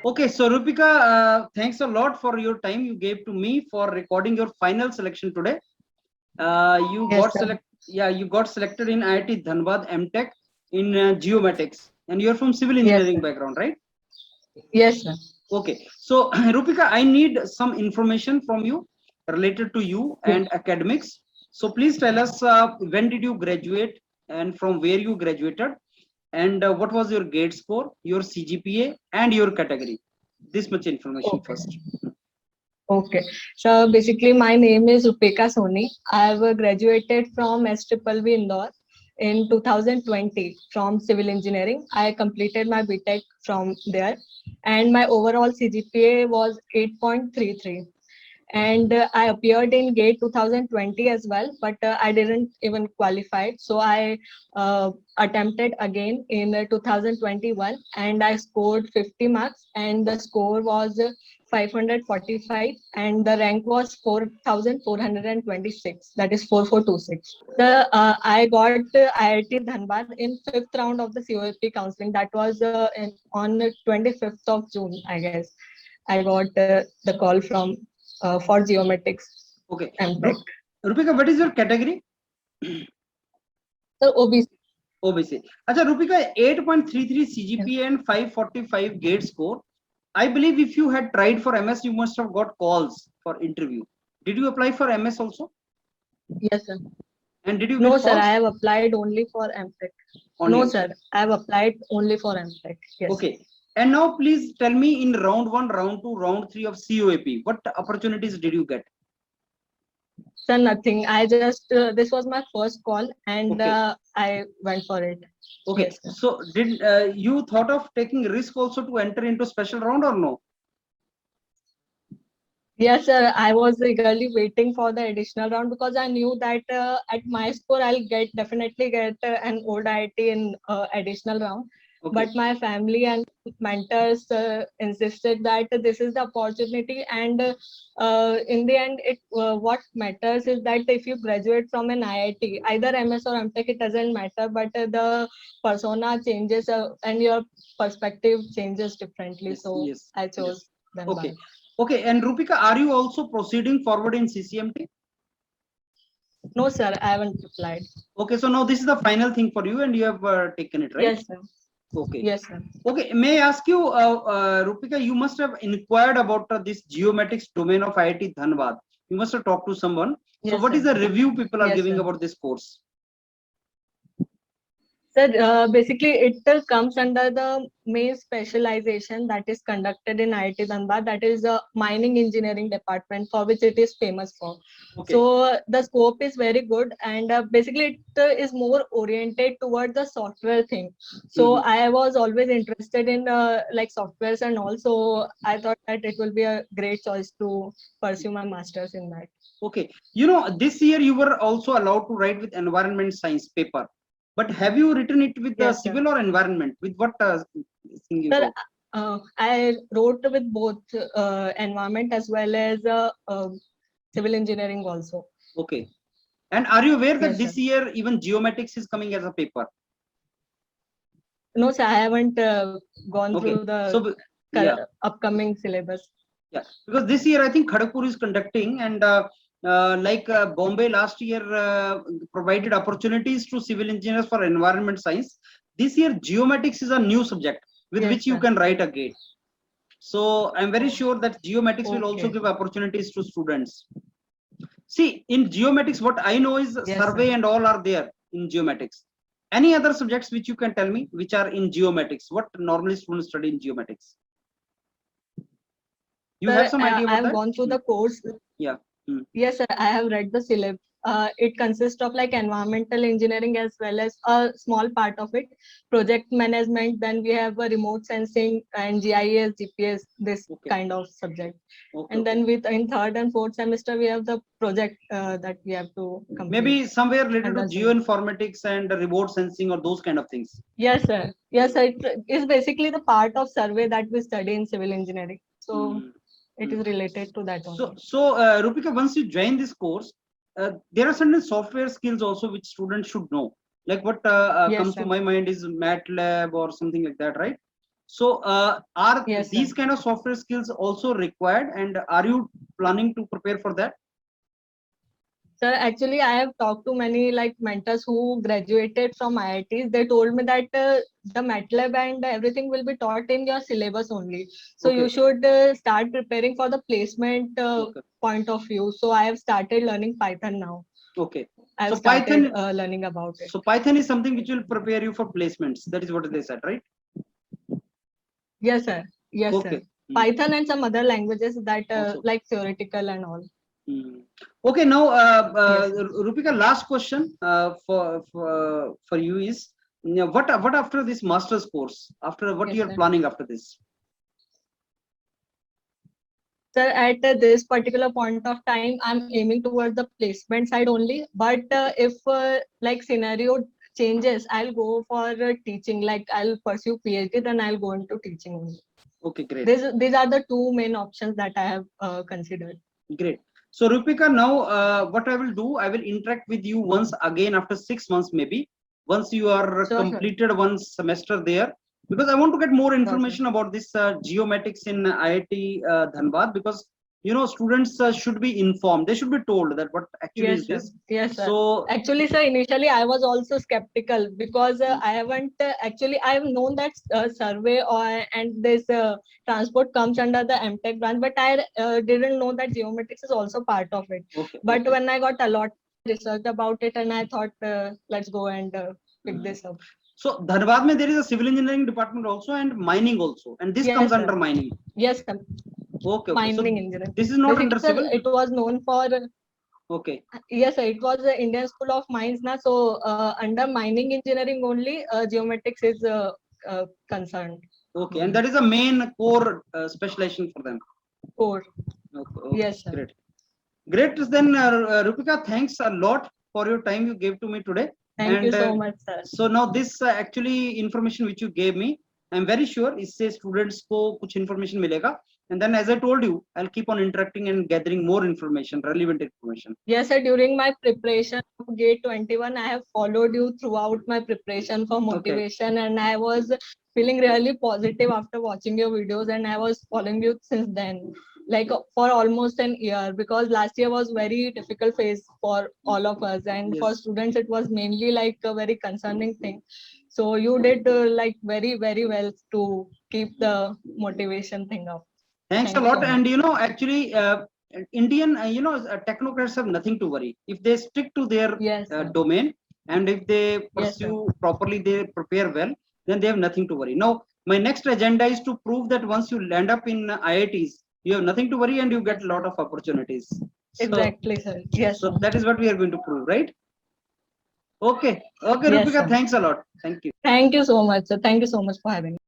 Okay, so Rupika, thanks a lot for your time you gave to me for recording your final selection today. You Yes, got sir. you got selected in IIT Dhanbad MTech in geomatics, and you're from civil Yes, engineering sir. background, right? Yes, sir. Okay, so Rupika, I need some information from you related to you Yes. and academics. So please tell us when did you graduate and from where you graduated, and what was your grade score, your CGPA, and your category. This much information Okay. first. Okay. So basically, my name is Rupeka Soni. I've graduated from SVV Indore in 2020 from civil engineering. I completed my BTech from there, and my overall CGPA was 8.33. And I appeared in GATE 2020 as well, but I didn't even qualify. So I attempted again in 2021, and I scored 50 marks, and the score was 545, and the rank was 4,426. That is 4426. I got IIT Dhanbad in fifth round of the COAP counseling. That was on 25th of June, I guess. I got the call from for geomatics Okay, MTech. Rupika, what is your category? So OBC. OBC. Acha, Rupika, 8.33 CGPA and 545 GATE score. I believe if you had tried for MS, you must have got calls for interview. Did you apply for MS also? Yes, sir. And did you No, get sir. I calls? have applied only for MTech. Only No, MTech. sir. I have applied only for MTech. Yes. Okay. And now please tell me in round 1, round 2, round 3 of COAP, what opportunities did you get? Sir, nothing. I just this was my first call, and Okay. I went for it. Okay. Yes, sir. So did you thought of taking risk also to enter into special round or no? Yes, sir. I was eagerly waiting for the additional round because I knew that at my score I'll definitely get an old IIT in additional round. Okay. But my family and mentors insisted that this is the opportunity, and in the end, it what matters is that if you graduate from an IIT, either MS or MTech, it doesn't matter. But the persona changes and your perspective changes differently. Yes, So yes, I yes. chose Okay. Dhanbad. Okay. And Rupika, are you also proceeding forward in CCMT? No, sir, I haven't applied. Okay. So now this is the final thing for you and you have taken it, right? Yes, sir. Okay. Yes, sir. Okay. May I ask you, Rupika, you must have inquired about this geomatics domain of IIT Dhanbad. You must have talked to someone. So Yes, what sir. is the review people are Yes, giving sir. about this course? Sir, basically, it comes under the main specialization that is conducted in IIT Dhanbad, that is a mining engineering department for which it is famous for. Okay. So the scope is very good, and basically it is more oriented toward the software thing. So I was always interested in like softwares, and also I thought that it will be a great choice to pursue my masters in that. Okay. You know, this year you were also allowed to write with environment science paper. But have you written it with the Yes, sir. civil or environment? With what thing you Sir, wrote? I wrote with both environment as well as civil engineering also. Okay. And are you aware that Yes, sir. this year even geomatics is coming as a paper? No, sir, I haven't gone Okay. through the So yeah, upcoming syllabus. yeah. Because this year I think Kharagpur is conducting, and like Bombay last year provided opportunities to civil engineers for environment science. This year geomatics is a new subject with Yes, which you sir. can write a gate. So I'm very sure that geomatics will also Okay. give opportunities to students. See, in geomatics, what I know is Yes, sir. survey and all are there in geomatics. Any other subjects which you can tell me which are in geomatics? What normally students study in geomatics? You have Sir, some idea I about have that? gone through the course. Yeah. Yes, sir, I have read the syllabus. It consists of like environmental engineering as well as a small part of it, project management. Then we have a remote sensing and GIS, GPS, this Okay. kind of subject. Okay, And then with in third and fourth semester, we have the project that we have to complete. maybe somewhere related And to that's it. geoinformatics and remote sensing or those kind of things. Yes, sir. Yes, sir. It is basically the part of survey that we study in civil engineering. So it is related to that only. So Rupika, once you join this course, there are certain software skills also which students should know. Like what Yes, comes to sir. my mind is MATLAB or something like that, right? So are Yes, sir. these kind of software skills also required, and are you planning to prepare for that? Sir, actually, I have talked to many like mentors who graduated from IITs. They told me that the MATLAB and everything will be taught in your syllabus only. So you Okay. should start preparing for the placement Okay. point of view. So I have started learning Python now. Okay. I have So started Python, learning about it. so Python is something which will prepare you for placements. That is what they said, right? Yes, sir. Yes, Okay. sir. Python and some other languages that Also. like theoretical and all. Okay, now Yes. Rupika, last question for you is, what after this master's course? After what Yes, you are sir. planning after this? Sir, at this particular point of time, I'm aiming towards the placement side only. But if like scenario changes, I'll go for teaching. Like I'll pursue PhD, then I'll go into teaching only. Okay, great. These are the two main options that I have considered. Great. So Rupika, now what I will do, I will interact with you once again after 6 months, maybe once you are Sure, completed one semester there, because I want to get more sure. information about this geomatics in IIT Dhanbad, because students should be informed. They should be told that what actually Yes, is sir. this. Yes, sir. So Actually, sir, initially I was also skeptical because I haven't actually I have known that survey or and this transport comes under the MTech branch, but I didn't know that geomatics is also part of it. okay, But okay. when I got a lot of research about it, and I thought, let's go and pick this up. So Dhanbad mein there is a civil engineering department also and mining also, and this Yes, comes sir. under mining. Yes, sir. Okay, okay. So Mining engineering. this is not Basically, under sir, civil. it was known for. Okay. Yes, sir, it was the Indian School of Mines na. So under mining engineering only, geomatics is concerned. Okay, and that is a main core specialization for them. Core. Okay, okay, Yes, sir. great. Great. Then, Rupika, thanks a lot for your time you gave to me today. Thank you And so much, sir. so now this actually information which you gave me, I'm very sure इससे students को कुछ information मिलेगा. And then, as I told you, I'll keep on interacting and gathering more information, relevant information. Yes, sir. During my preparation of Gate 21, I have followed you throughout my preparation for motivation, and I was feeling really positive after watching your videos, and I was following you since then, like for almost an year, because last year was very difficult phase for all of us, and Yes. for students it was mainly like a very concerning thing. So you did like very, very well to keep the motivation thing up. Thanks Thank a you lot. so And much. actually, Indian, technocrats have nothing to worry if they stick to their Yes, sir. domain, and if they Yes, sir. pursue properly, they prepare well, then they have nothing to worry. Now, my next agenda is to prove that once you land up in IITs, you have nothing to worry and you get a lot of opportunities. So, Exactly, sir. Yes, so sir. that is what we are going to prove, right? Okay. Okay, Yes, Rupika, sir. thanks a lot. Thank you. Thank you so much, sir. Thank you so much for having me.